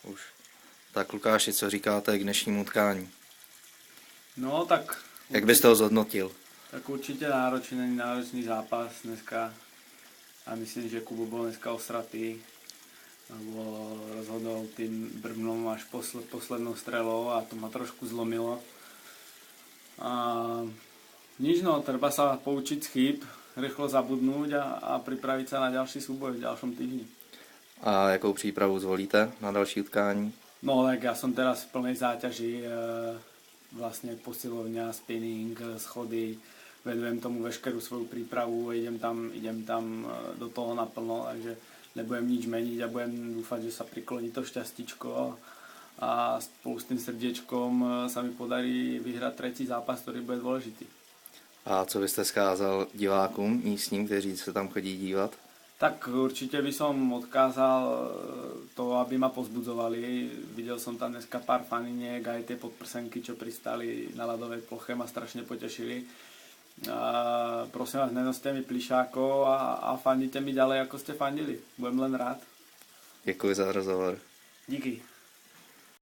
už. Tak Lukáši, co říkáte k dnešnímu utkání? No tak... Jak byste ho zhodnotil? Tak určite náročný zápas dneska. A myslím, že Kubo bol dneska osratý. Lebo rozhodol tým Brbnom až poslednou strelou a to ma trošku zlomilo. A nič no, treba sa poučiť z chýb, rýchlo zabudnúť a pripraviť sa na ďalší súboj v ďalšom týždni. A jakou přípravu zvolíte na další utkání? No tak ja som teraz v plnej záťaži, vlastne posilovňa, spinning, schody, venujem tomu veškerú svoju prípravu, idem tam do toho naplno, takže nebudem nič meniť a budem dúfať, že sa prikloní to šťastíčko a spolu s tým srdiečkom sa mi podarí vyhrať tretí zápas, ktorý bude dôležitý. A co byste skázal divákům místním, kteří se tam chodí dívat? Tak určite by som odkázal to, aby ma pozbudzovali. Videl som tam dneska pár faniniek, aj tie podprsenky, čo pristali na ľadovej ploche, ma strašne potešili. Prosím vás, nenoste mi plišákov a fandite mi ďalej, ako ste fandili. Budem len rád. Děkuji za rozhovor. Díky.